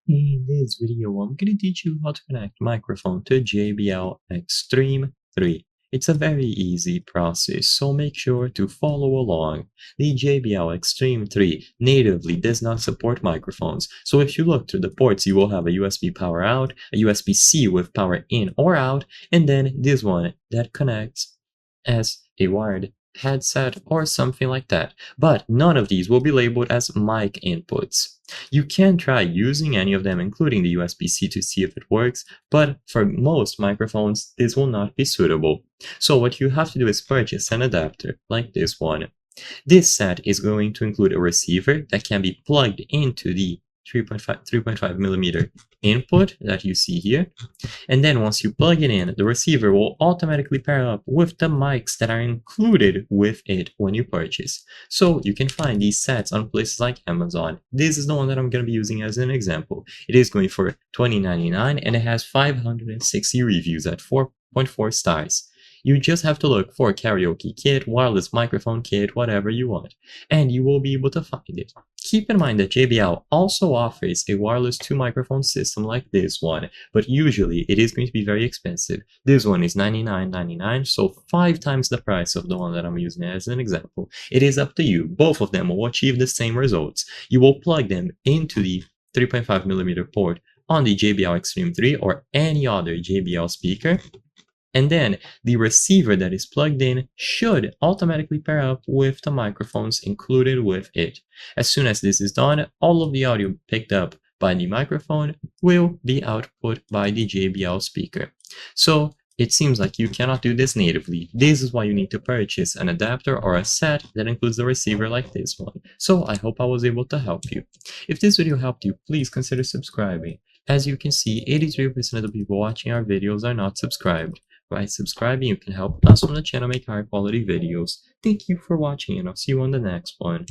In this video, I'm going to teach you how to connect microphone to JBL Xtreme 3. It's a very easy process, so make sure to follow along. The JBL Xtreme 3 natively does not support microphones, so if you look through the ports, you will have a USB power out, a USB-C with power in or out, and then this one that connects as a wired headset or something like that. But none of these will be labeled as mic inputs. You can try using any of them, including the USB-C, to see if it works, but for most microphones, this will not be suitable. So what you have to do is purchase an adapter, like this one. This set is going to include a receiver that can be plugged into the 3.5 millimeter input that you see here. And then once you plug it in, the receiver will automatically pair up with the mics that are included with it when you purchase. So you can find these sets on places like Amazon. This is the one that I'm going to be using as an example. It is going for $20.99 and it has 560 reviews at 4.4 stars. You just have to look for karaoke kit, wireless microphone kit, whatever you want, and you will be able to find it. Keep in mind that JBL also offers a wireless 2 microphone system like this one, but usually it is going to be very expensive. This one is $99.99, so 5 times the price of the one that I'm using as an example. It is up to you. Both of them will achieve the same results. You will plug them into the 3.5 millimeter port on the JBL Xtreme 3 or any other JBL speaker. And then the receiver that is plugged in should automatically pair up with the microphones included with it. As soon as this is done, all of the audio picked up by the microphone will be output by the JBL speaker. So it seems like you cannot do this natively. This is why you need to purchase an adapter or a set that includes the receiver like this one. So I hope I was able to help you. If this video helped you, please consider subscribing. As you can see, 83% of the people watching our videos are not subscribed. By subscribing, you can help us on the channel make higher quality videos. Thank you for watching, and I'll see you on the next one.